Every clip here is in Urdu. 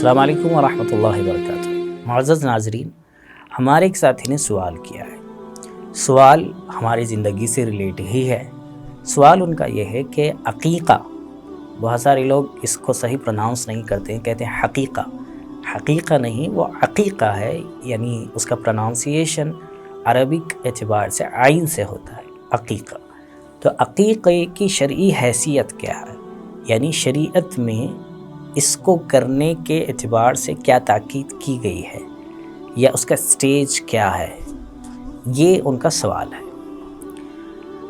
السلام علیکم ورحمۃ اللہ وبرکاتہ۔ معزز ناظرین، ہمارے ایک ساتھی نے سوال کیا ہے۔ سوال ہماری زندگی سے ریلیٹ ہی ہے۔ سوال ان کا یہ ہے کہ عقیقہ، بہت سارے لوگ اس کو صحیح پروناؤنس نہیں کرتے ہیں، کہتے ہیں حقیقہ۔ حقیقہ نہیں، وہ عقیقہ ہے، یعنی اس کا پروناؤنسیشن عربک اعتبار سے عین سے ہوتا ہے، عقیقہ۔ تو عقیقے کی شرعی حیثیت کیا ہے، یعنی شریعت میں اس کو کرنے کے اعتبار سے کیا تاکید کی گئی ہے یا اس کا سٹیج کیا ہے، یہ ان کا سوال ہے۔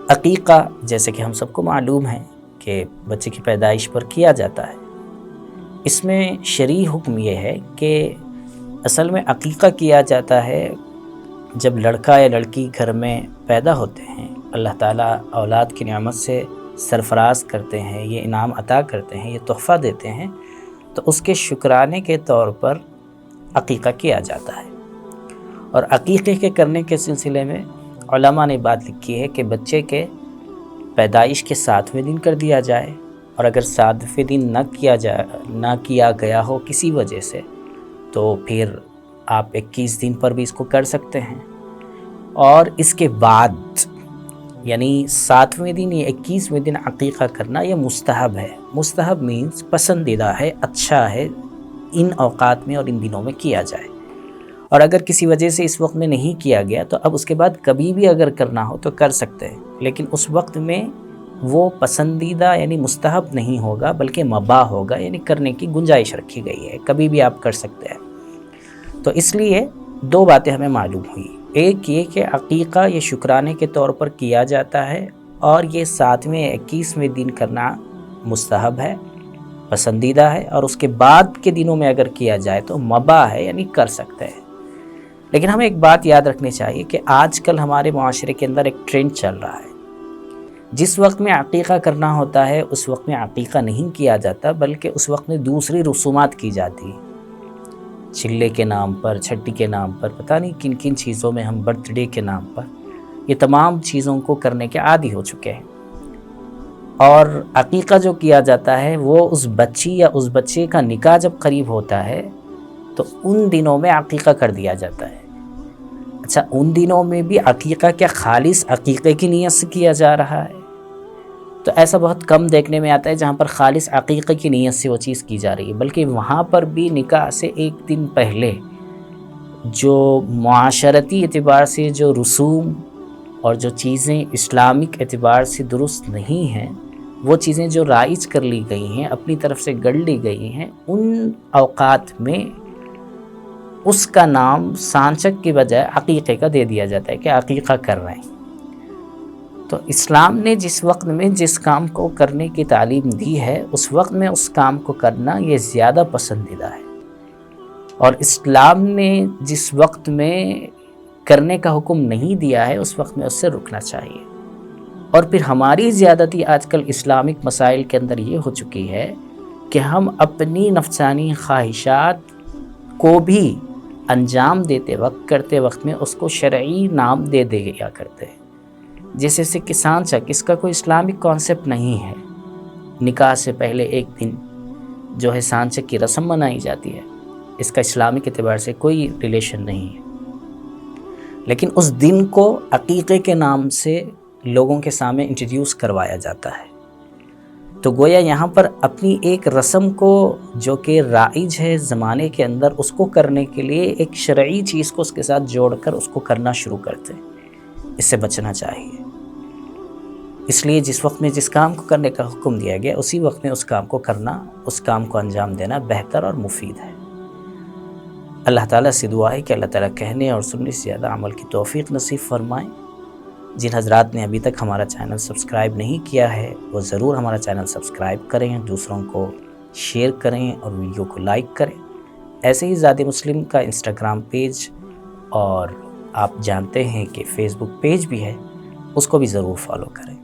عقیقہ جیسے کہ ہم سب کو معلوم ہے کہ بچے کی پیدائش پر کیا جاتا ہے۔ اس میں شرعی حکم یہ ہے کہ اصل میں عقیقہ کیا جاتا ہے جب لڑکا یا لڑکی گھر میں پیدا ہوتے ہیں، اللہ تعالیٰ اولاد کی نعمت سے سرفراز کرتے ہیں، یہ انعام عطا کرتے ہیں، یہ تحفہ دیتے ہیں، تو اس کے شکرانے کے طور پر عقیقہ کیا جاتا ہے۔ اور عقیقے کے کرنے کے سلسلے میں علماء نے بات لکھی ہے کہ بچے کے پیدائش کے 7ویں دن کر دیا جائے، اور اگر 7ویں دن نہ کیا گیا ہو کسی وجہ سے، تو پھر آپ 21 دن پر بھی اس کو کر سکتے ہیں۔ اور اس کے بعد یعنی 7ویں دن یا 21ویں دن عقیقہ کرنا یہ مستحب ہے۔ مستحب مینز پسندیدہ ہے، اچھا ہے، ان اوقات میں اور ان دنوں میں کیا جائے۔ اور اگر کسی وجہ سے اس وقت میں نہیں کیا گیا تو اب اس کے بعد کبھی بھی اگر کرنا ہو تو کر سکتے ہیں، لیکن اس وقت میں وہ پسندیدہ یعنی مستحب نہیں ہوگا بلکہ مباح ہوگا، یعنی کرنے کی گنجائش رکھی گئی ہے، کبھی بھی آپ کر سکتے ہیں۔ تو اس لیے 2 باتیں ہمیں معلوم ہوئی۔ ایک یہ کہ عقیقہ یہ شکرانے کے طور پر کیا جاتا ہے، اور یہ 7ویں 21ویں دن کرنا مستحب ہے، پسندیدہ ہے، اور اس کے بعد کے دنوں میں اگر کیا جائے تو مباح ہے، یعنی کر سکتے ہیں۔ لیکن ہمیں ایک بات یاد رکھنی چاہیے کہ آج کل ہمارے معاشرے کے اندر ایک ٹرینڈ چل رہا ہے۔ جس وقت میں عقیقہ کرنا ہوتا ہے اس وقت میں عقیقہ نہیں کیا جاتا، بلکہ اس وقت میں دوسری رسومات کی جاتی ہیں، چلے کے نام پر، چھٹی کے نام پر، پتہ نہیں کن کن چیزوں میں، ہم برتھ ڈے کے نام پر، یہ تمام چیزوں کو کرنے کے عادی ہو چکے ہیں۔ اور عقیقہ جو کیا جاتا ہے وہ اس بچی یا اس بچے کا نکاح جب قریب ہوتا ہے تو ان دنوں میں عقیقہ کر دیا جاتا ہے۔ اچھا، ان دنوں میں بھی عقیقہ کیا خالص عقیقے کی نیت سے کیا جا رہا ہے؟ تو ایسا بہت کم دیکھنے میں آتا ہے جہاں پر خالص عقیقے کی نیت سے وہ چیز کی جا رہی ہے، بلکہ وہاں پر بھی نکاح سے 1 دن پہلے جو معاشرتی اعتبار سے جو رسوم اور جو چیزیں اسلامک اعتبار سے درست نہیں ہیں، وہ چیزیں جو رائج کر لی گئی ہیں، اپنی طرف سے گڑھ لی گئی ہیں، ان اوقات میں اس کا نام سانچک کی بجائے عقیقے کا دے دیا جاتا ہے کہ عقیقہ کر رہے ہیں۔ تو اسلام نے جس وقت میں جس کام کو کرنے کی تعلیم دی ہے، اس وقت میں اس کام کو کرنا یہ زیادہ پسندیدہ ہے، اور اسلام نے جس وقت میں کرنے کا حکم نہیں دیا ہے اس وقت میں اس سے رکنا چاہیے۔ اور پھر ہماری زیادتی آج کل اسلامک مسائل کے اندر یہ ہو چکی ہے کہ ہم اپنی نفسانی خواہشات کو بھی انجام دیتے وقت، کرتے وقت میں اس کو شرعی نام دے دیا کرتے ہیں، جیسے سے کہ سانچک، اس کا کوئی اسلامک کانسیپٹ نہیں ہے۔ نکاح سے پہلے 1 دن جو ہے سانچک کی رسم منائی جاتی ہے، اس کا اسلامک اعتبار سے کوئی ریلیشن نہیں ہے، لیکن اس دن کو عقیقے کے نام سے لوگوں کے سامنے انٹروڈیوس کروایا جاتا ہے۔ تو گویا یہاں پر اپنی ایک رسم کو جو کہ رائج ہے زمانے کے اندر، اس کو کرنے کے لیے ایک شرعی چیز کو اس کے ساتھ جوڑ کر اس کو کرنا شروع کرتے ہیں۔ اس سے بچنا چاہیے۔ اس لیے جس وقت میں جس کام کو کرنے کا حکم دیا گیا اسی وقت میں اس کام کو کرنا، اس کام کو انجام دینا بہتر اور مفید ہے۔ اللہ تعالیٰ سے دعا ہے کہ اللہ تعالیٰ کہنے اور سننے سے زیادہ عمل کی توفیق نصیب فرمائیں۔ جن حضرات نے ابھی تک ہمارا چینل سبسکرائب نہیں کیا ہے وہ ضرور ہمارا چینل سبسکرائب کریں، دوسروں کو شیئر کریں اور ویڈیو کو لائک کریں۔ ایسے ہی ذات مسلم کا انسٹاگرام پیج، اور آپ جانتے ہیں کہ فیس بک پیج بھی ہے، اس کو بھی ضرور فالو کریں۔